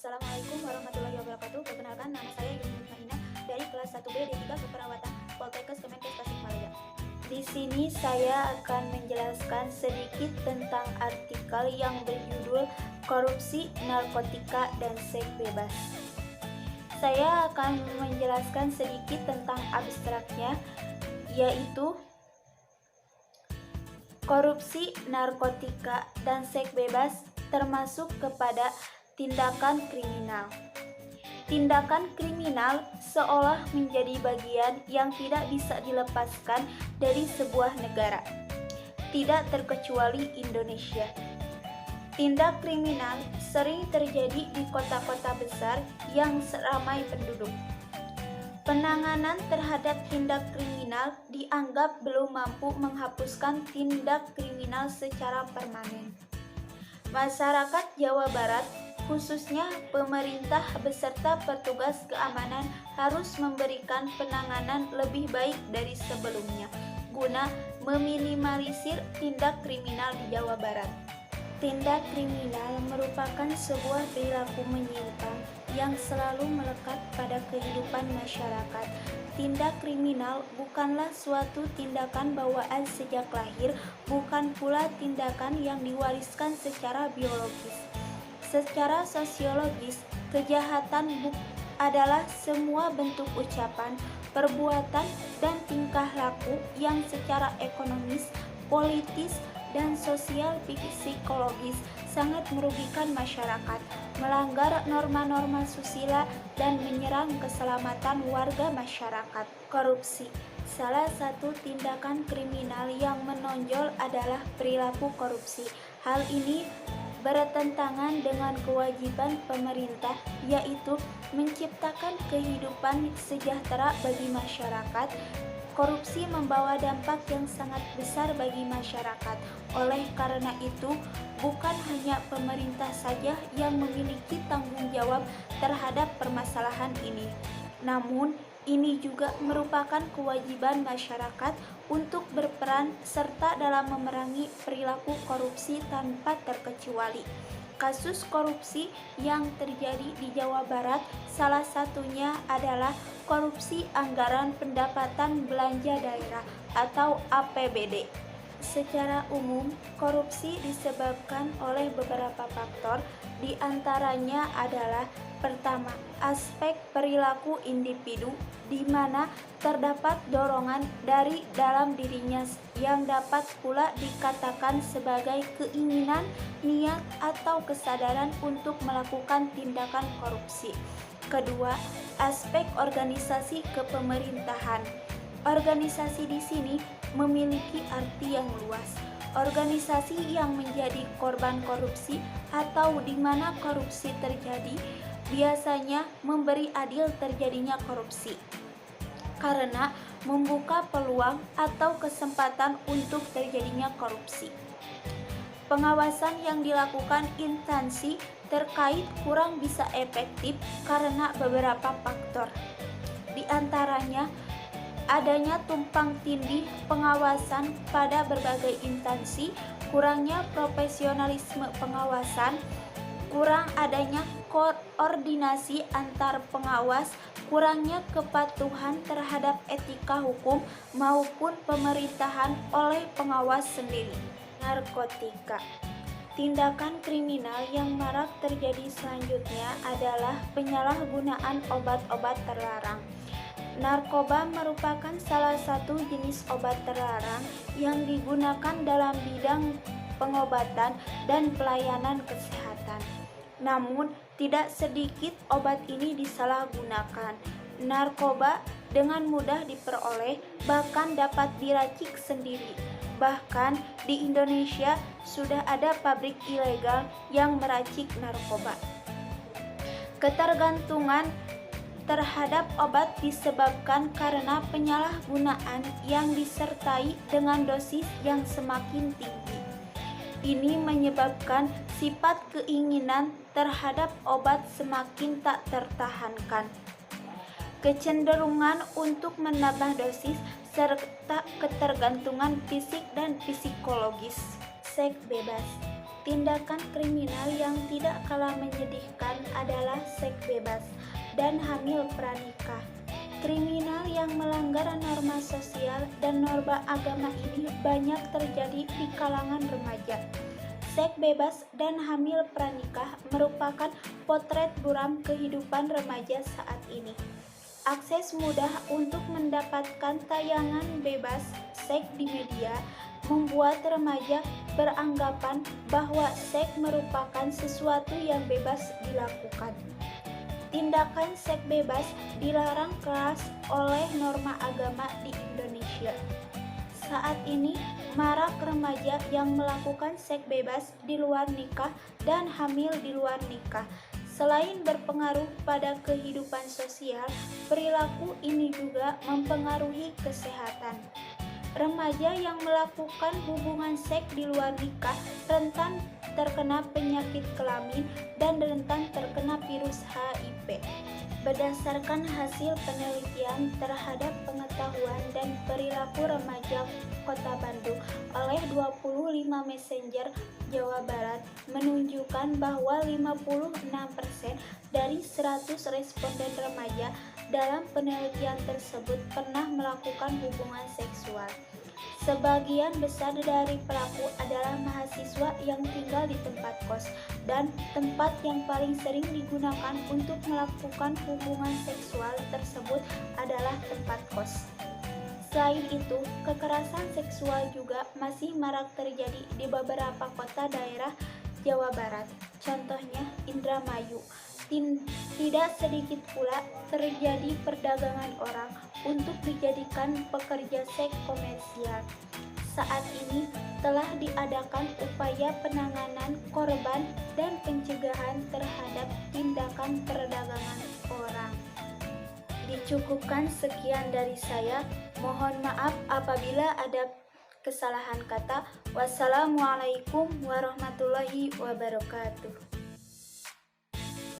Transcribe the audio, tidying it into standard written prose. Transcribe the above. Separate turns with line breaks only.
Assalamualaikum warahmatullahi wabarakatuh. Perkenalkan, nama saya Yuni Mutmainah dari kelas 1B D3 Keperawatan Poltekkes Kemenkes Tasikmalaya. Di sini saya akan menjelaskan sedikit tentang artikel yang berjudul Korupsi, Narkotika, dan Seks Bebas. Saya akan menjelaskan sedikit tentang abstraknya, yaitu korupsi, narkotika, dan seks bebas termasuk kepada tindakan kriminal. Tindakan kriminal seolah menjadi bagian yang tidak bisa dilepaskan dari sebuah negara, tidak terkecuali Indonesia. Tindak kriminal sering terjadi di kota-kota besar yang ramai penduduk. Penanganan terhadap tindak kriminal dianggap belum mampu menghapuskan tindak kriminal secara permanen. Masyarakat Jawa Barat, khususnya pemerintah beserta petugas keamanan, harus memberikan penanganan lebih baik dari sebelumnya guna meminimalisir tindak kriminal di Jawa Barat. Tindak kriminal merupakan sebuah perilaku menyimpang yang selalu melekat pada kehidupan masyarakat. Tindak kriminal bukanlah suatu tindakan bawaan sejak lahir, bukan pula tindakan yang diwariskan secara biologis. Secara sosiologis, kejahatan adalah semua bentuk ucapan, perbuatan, dan tingkah laku yang secara ekonomis, politis, dan sosial psikologis sangat merugikan masyarakat, melanggar norma-norma susila, dan menyerang keselamatan warga masyarakat. Korupsi. Salah satu tindakan kriminal yang menonjol adalah perilaku korupsi. Hal ini bertentangan dengan kewajiban pemerintah, yaitu menciptakan kehidupan sejahtera bagi masyarakat. Korupsi membawa dampak yang sangat besar bagi masyarakat. Oleh karena itu, bukan hanya pemerintah saja yang memiliki tanggung jawab terhadap permasalahan ini, namun ini juga merupakan kewajiban masyarakat untuk berperan serta dalam memerangi perilaku korupsi tanpa terkecuali. Kasus korupsi yang terjadi di Jawa Barat salah satunya adalah korupsi anggaran pendapatan belanja daerah atau APBD. Secara umum, korupsi disebabkan oleh beberapa faktor, di antaranya adalah pertama, aspek perilaku individu, di mana terdapat dorongan dari dalam dirinya yang dapat pula dikatakan sebagai keinginan, niat, atau kesadaran untuk melakukan tindakan korupsi. Kedua, aspek organisasi kepemerintahan. Organisasi di sini memiliki arti yang luas. Organisasi yang menjadi korban korupsi atau di mana korupsi terjadi biasanya memberi adil terjadinya korupsi karena membuka peluang atau kesempatan untuk terjadinya korupsi. Pengawasan yang dilakukan instansi terkait kurang bisa efektif karena beberapa faktor. Di antaranya adanya tumpang tindih pengawasan pada berbagai instansi, kurangnya profesionalisme pengawasan, kurang adanya koordinasi antar pengawas, kurangnya kepatuhan terhadap etika hukum maupun pemerintahan oleh pengawas sendiri. Narkotika. Tindakan kriminal yang marak terjadi selanjutnya adalah penyalahgunaan obat-obat terlarang. Narkoba merupakan salah satu jenis obat terlarang yang digunakan dalam bidang pengobatan dan pelayanan kesehatan. Namun, tidak sedikit obat ini disalahgunakan. Narkoba dengan mudah diperoleh, bahkan dapat diracik sendiri. Bahkan di Indonesia sudah ada pabrik ilegal yang meracik narkoba. Ketergantungan terhadap obat disebabkan karena penyalahgunaan yang disertai dengan dosis yang semakin tinggi. Ini menyebabkan sifat keinginan terhadap obat semakin tak tertahankan. Kecenderungan untuk menambah dosis serta ketergantungan fisik dan psikologis. Seks bebas. Tindakan kriminal yang tidak kalah menyedihkan adalah seks bebas dan hamil pranikah. Kriminal yang melanggar norma sosial dan norma agama ini banyak terjadi di kalangan remaja. Seks bebas dan hamil pranikah merupakan potret buram kehidupan remaja saat ini. Akses mudah untuk mendapatkan tayangan bebas seks di media membuat remaja beranggapan bahwa seks merupakan sesuatu yang bebas dilakukan. Tindakan seks bebas dilarang keras oleh norma agama di Indonesia. Saat ini, marak remaja yang melakukan seks bebas di luar nikah dan hamil di luar nikah. Selain berpengaruh pada kehidupan sosial, perilaku ini juga mempengaruhi kesehatan. Remaja yang melakukan hubungan seks di luar nikah rentan terkena penyakit kelamin dan rentan terkena virus HIV. Berdasarkan hasil penelitian terhadap pengetahuan dan perilaku remaja Kota Bandung oleh 25 Messenger Jawa Barat menunjukkan bahwa 56% dari 100 responden remaja dalam penelitian tersebut pernah melakukan hubungan seksual. Sebagian besar dari pelaku adalah mahasiswa yang tinggal di tempat kos dan tempat yang paling sering digunakan untuk melakukan hubungan seksual tersebut adalah tempat kos. Selain itu, kekerasan seksual juga masih marak terjadi di beberapa kota daerah Jawa Barat, contohnya Indramayu. Tidak sedikit pula terjadi perdagangan orang untuk dijadikan pekerja seks komersial. Saat ini telah diadakan upaya penanganan korban dan pencegahan terhadap tindakan perdagangan orang. Dicukupkan sekian dari saya. Mohon maaf apabila ada kesalahan kata. Wassalamualaikum warahmatullahi wabarakatuh.